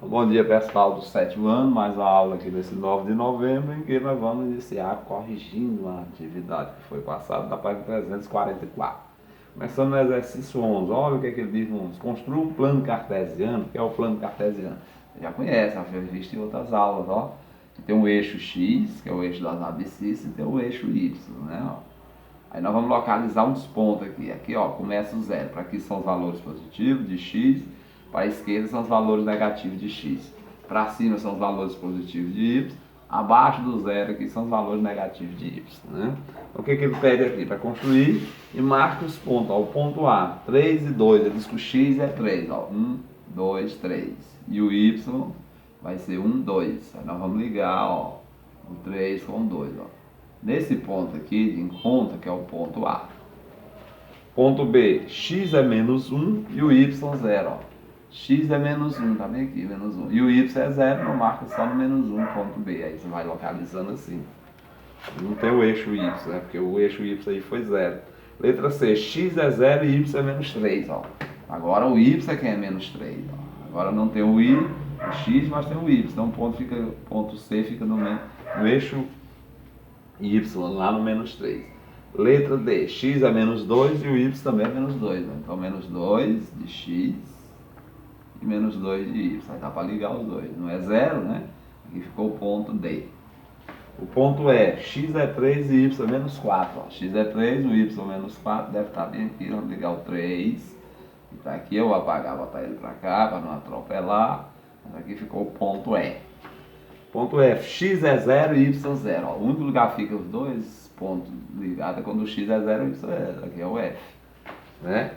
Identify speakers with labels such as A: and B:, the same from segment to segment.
A: Bom dia, pessoal do sétimo ano, mais uma aula aqui nesse 9 de novembro, em que nós vamos iniciar corrigindo a atividade que foi passada da página 344. Começando no exercício 11, olha o que ele diz no 11. Construa um plano cartesiano. O que é o plano cartesiano? Você já conhece, já foi visto em outras aulas, ó. Tem um eixo X, que é o eixo das abscissas, e tem o eixo Y, né? Ó. Aí nós vamos localizar uns pontos aqui. Aqui, ó, começa o zero. Para aqui são os valores positivos de x. Para a esquerda são os valores negativos de x. Para cima são os valores positivos de y. Abaixo do zero aqui são os valores negativos de y. Né? Então, o que ele pede aqui? Para construir e marca os pontos. Ó, o ponto A, 3 e 2. Ele diz que o x é 3. Ó, 1, 2, 3. E o y vai ser 1, 2. Aí nós vamos ligar, ó, o 3 com o 2. Ó. Nesse ponto aqui de encontro, que é o ponto A. Ponto B, x é menos 1 e o y 0. Ó. X é menos 1, tá bem aqui, menos 1. E o y é 0, não marca só no menos 1, ponto B. Aí você vai localizando assim. Não tem o eixo y, né? Porque o eixo y aí foi 0. Letra C, x é 0 e y é menos 3. Ó. Agora o y é quem é menos 3. Ó. Agora não tem o x, mas tem o y. Então o ponto C fica no eixo y, lá no menos 3. Letra D, x é menos 2 e o y também é menos 2. Né? Então menos 2 de x e menos 2 de y. Aí dá para ligar os dois. Não é 0, né? Aqui ficou o ponto D. O ponto E, x é 3 e y é menos 4. Ó. X é 3, o y é menos 4. Deve estar bem aqui. Vamos ligar o 3. E tá aqui, eu vou apagar, botar ele para cá para não atropelar. Mas aqui ficou o ponto E. Ponto F, x é 0 e y 0. Ó, o único lugar que fica os dois pontos ligados é quando o x é 0 e o y é 0. Aqui é o F. Né?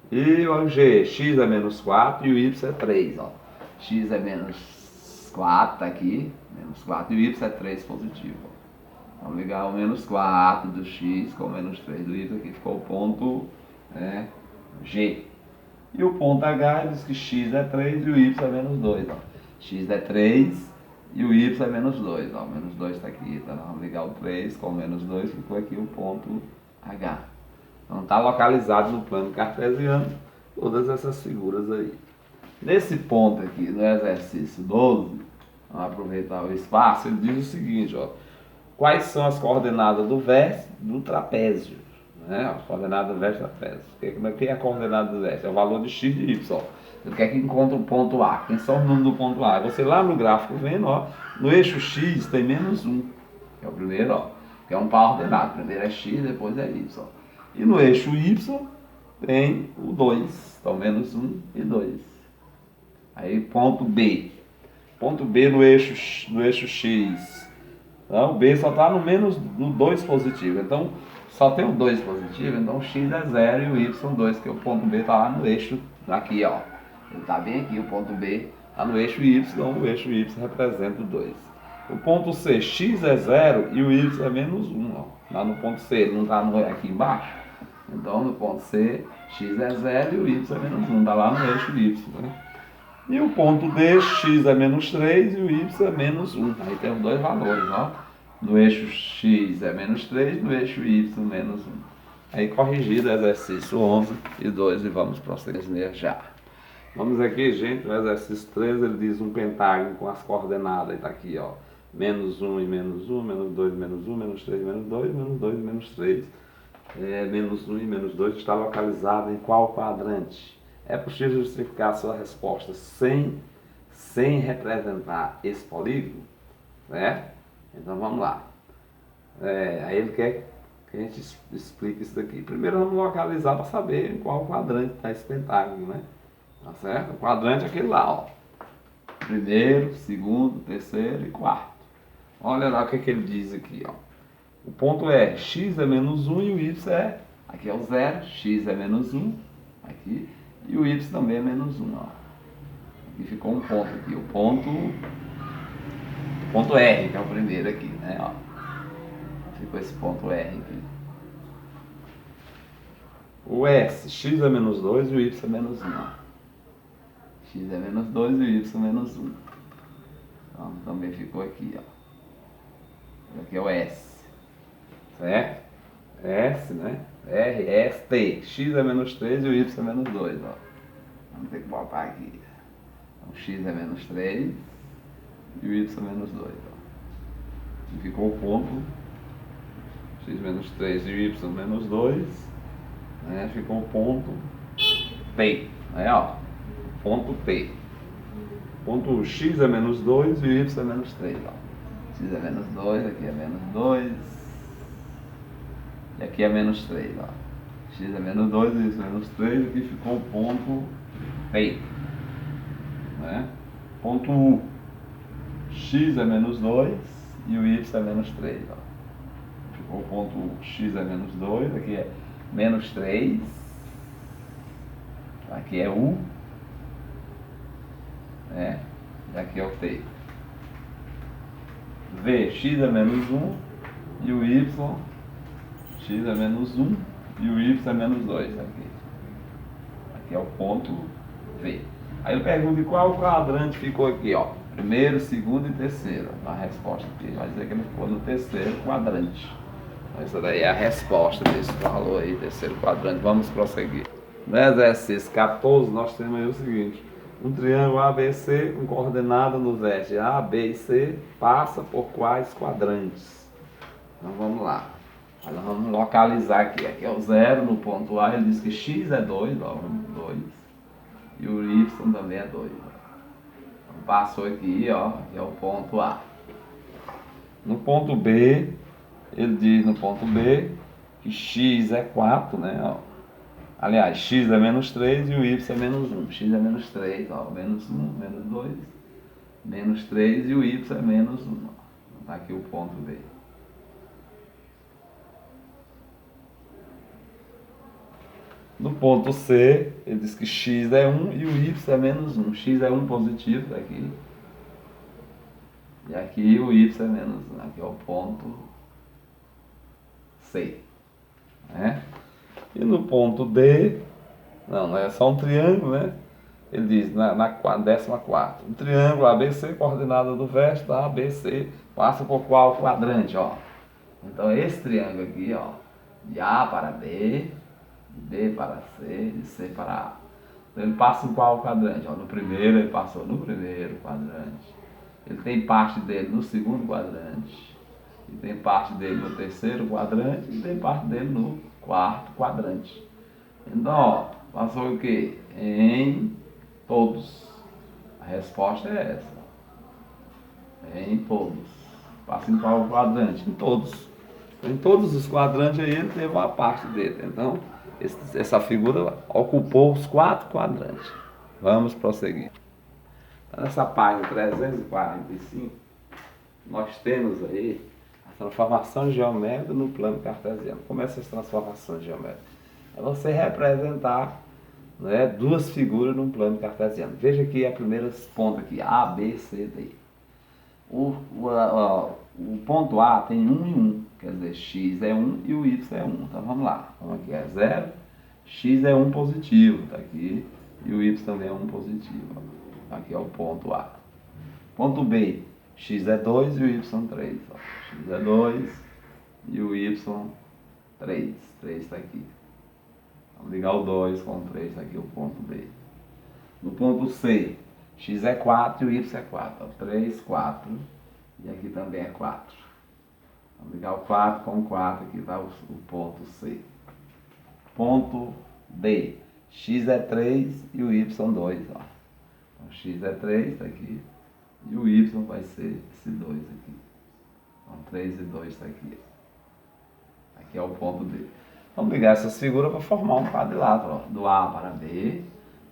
A: E o G, x é menos 4 e o y é 3. Ó. X é menos 4, tá aqui, menos 4, e o y é 3 positivo. Ó. Vamos ligar o menos 4 do x com o menos 3 do y, aqui ficou o ponto G. E o ponto H diz que x é 3 e o y é menos 2. Ó. X é 3 e o y é menos 2. Ó. Menos 2 está aqui. Tá? Vamos ligar o 3 com o menos 2, ficou aqui o ponto H. Então está localizado no plano cartesiano todas essas figuras aí. Nesse ponto aqui, no exercício 12, vamos aproveitar o espaço, ele diz o seguinte, ó, quais são as coordenadas do vértice do trapézio? Né? A coordenada do vértice do trapézio. O que é a coordenada do vértice? É o valor de x e de y. Ó. Ele quer que encontre o ponto A. Quem são os números do ponto A? Você lá no gráfico vendo, ó, no eixo x tem menos 1, que é o primeiro, ó, que é um par ordenado. Primeiro é x, depois é y. Ó. E no eixo y tem o 2, então menos 1 e 2. Aí ponto B. Ponto B no eixo x. Então, o B só está no 2 positivo. Então, só tem o 2 positivo, então x é 0 e o y 2, que o ponto B está lá no eixo, aqui, ó. Ele está bem aqui, o ponto B está no eixo y, o eixo y representa o 2. O ponto C, x é 0 e o y é menos 1, ó. Lá no ponto C, ele não está aqui embaixo. Então, no ponto C, x é 0 e o y é menos 1, está lá no eixo y, né? E o ponto D, x é menos 3 e o y é menos 1. Aí tem os dois valores, ó. No eixo x é menos 3, no eixo y menos 1. Aí corrigido o exercício 11 e 12 e vamos prosseguir já. Vamos aqui, gente, no exercício 13 ele diz um pentágono com as coordenadas, está aqui, ó. Menos 1 e menos 1, menos 2 menos 1, menos 3 menos 2, menos 2 menos 3. Menos 1 e menos 2 está localizado em qual quadrante? É possível justificar a sua resposta sem representar esse polígono? Né? Então vamos lá. Aí ele quer que a gente explique isso daqui. Primeiro vamos localizar para saber em qual quadrante está esse pentágono, né? Tá certo? O quadrante é aquele lá, ó. Primeiro, segundo, terceiro e quarto. Olha lá o que ele diz aqui, ó. O ponto é x é menos 1 e o y é, aqui é o 0, x é menos 1, aqui, e o y também é menos 1, ó. Aqui ficou um ponto aqui, o ponto R, que é o primeiro aqui, né, ó. Ficou esse ponto R aqui. O S, x é menos 2 e o y é menos 1, ó. X é menos 2 e o y é menos 1. Então também ficou aqui, ó. Aqui é o S. Certo? S, né? R, S, T. X é menos 3 e o Y é menos 2, ó. Vamos ter que botar aqui. Então, x é menos 3 e o y é menos 2. Ó. E ficou o ponto x menos 3 e o y menos 2, né? Ficou o ponto T, né? Ó, ponto T. Ponto x é menos 2 e o y é menos 3. Ó. X é menos 2, aqui é menos 2 e aqui é menos 3. Ó. X é menos 2 e y é menos 3, aqui ficou o ponto P. Né? Ponto U, x é menos 2 e o y é menos 3. Ó. Ficou o ponto U, x é menos 2, aqui é menos 3, aqui é U, né? E aqui é o T. V, x é menos 1 e o y, x é menos 1 e o y é menos 2. Aqui é o ponto V. Aí eu pergunto qual quadrante ficou aqui, ó. Primeiro, segundo e terceiro. A resposta aqui vai dizer que ele ficou no terceiro quadrante. Essa daí é a resposta desse valor aí, terceiro quadrante. Vamos prosseguir. No exercício 14, nós temos aí o seguinte. Um triângulo ABC com coordenada nos eixos A, B e C passa por quais quadrantes? Então vamos lá. Nós vamos localizar aqui. Aqui é o 0 no ponto A, ele diz que x é 2, ó, 2. E o y também é 2. Então, passou aqui, ó, aqui é o ponto A. No ponto B, ele diz no ponto B que x é 4, né? Ó. Aliás, x é menos 3 e o y é menos 1. X é menos 3, ó, menos 1, menos 2, menos 3 e o y é menos 1. Está aqui o ponto B. No ponto C, ele diz que x é 1 e o y é menos 1. X é 1 positivo daqui. E aqui o y é menos 1. Aqui é o ponto C. Né? E no ponto D, não é só um triângulo, né? Ele diz na 14ª. Um triângulo ABC, coordenada do verso da ABC, passa por qual quadrante, ó? Então esse triângulo aqui, ó, de A para B, de B para C, de C para A. Então ele passa em qual quadrante? Ó, no primeiro, ele passou no primeiro quadrante. Ele tem parte dele no segundo quadrante. E tem parte dele no terceiro quadrante. E tem parte dele no quarto quadrante. Então, ó, passou o quê? Em todos. A resposta é essa. Em todos. Passa em qual quadrante? Em todos. Em todos os quadrantes aí ele teve uma parte dele. Então, essa figura ocupou os 4 quadrantes. Vamos prosseguir. Então, nessa página 345, nós temos aí a transformação geométrica no plano cartesiano. Como é essa transformação geométrica? É você representar, né, duas figuras num plano cartesiano. Veja aqui a primeira ponta aqui, A, B, C, D. O ponto A tem 1 e 1, quer dizer, x é 1 e o y é 1. Então vamos lá, então aqui é 0, x é 1 positivo, tá aqui, e o y também é 1 positivo. Aqui é o ponto A. Ponto B, x é 2 e o y 3. Ó. X é 2 e o y 3. 3 está aqui. Vamos ligar o 2 com o 3, está aqui o ponto B. No ponto C, x é 4 e o y é 4. Ó. 3, 4. E aqui também é 4. Vamos ligar o 4 com o 4, aqui está o ponto C. Ponto D, x é 3 e o y 2. Ó. Então, x é 3, está aqui. E o y vai ser esse 2 aqui. Então 3 e 2 está aqui. Aqui é o ponto D. Vamos ligar essas figuras para formar um quadrilátero. Ó. Do A para B,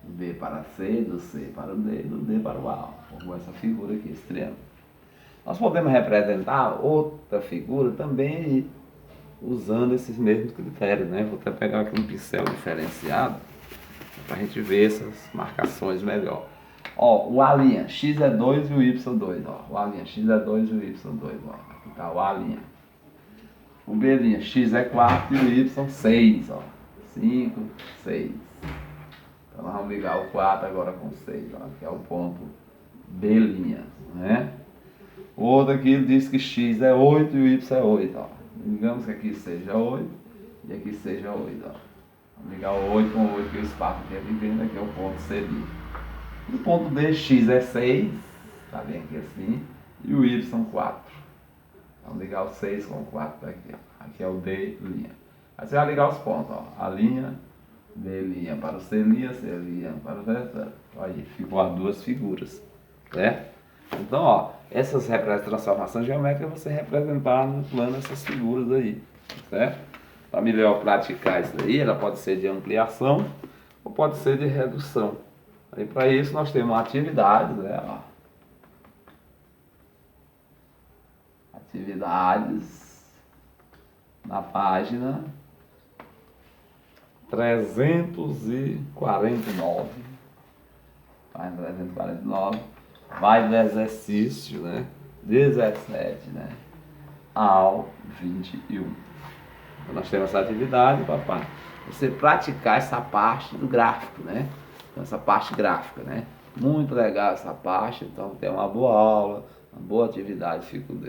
A: do B para C, do C para o D, do D para o A. Formou essa figura aqui, esse triângulo. Nós podemos representar outra figura também usando esses mesmos critérios, né? Vou até pegar aqui um pincel diferenciado para a gente ver essas marcações melhor. Ó, o A', x é 2 e o y 2, ó. O A', x é 2 e o y 2, ó. Aqui tá o A'. O B', x é 4 e o y 6, ó. 5, 6. Então nós vamos ligar o 4 agora com 6, ó. Aqui é o ponto B', né? O outro aqui diz que x é 8 e o y é 8, ó. Digamos que aqui seja 8 e aqui seja 8, ó. Vamos ligar o 8 com o 8, que o espaço aqui é pequeno, aqui é o ponto C'. O ponto D, X é 6, tá bem aqui assim, e o Y 4. Vamos ligar o 6 com o 4 aqui, ó. Aqui é o D'. Aí você vai ligar os pontos, ó. A linha, D' para o C', C' para o D'. Aí ficou as duas figuras, certo? Então, ó, essas transformações geométricas você representar no plano essas figuras aí, certo? Para melhor praticar isso aí, ela pode ser de ampliação ou pode ser de redução. Aí para isso nós temos atividades, né? Ó. Atividades na página 349. Página 349. Vai do exercício, né? 17, né? Ao 21. Então nós temos essa atividade, papai. Você praticar essa parte do gráfico, né? Então, essa parte gráfica, né? Muito legal essa parte. Então tem uma boa aula, uma boa atividade. Fico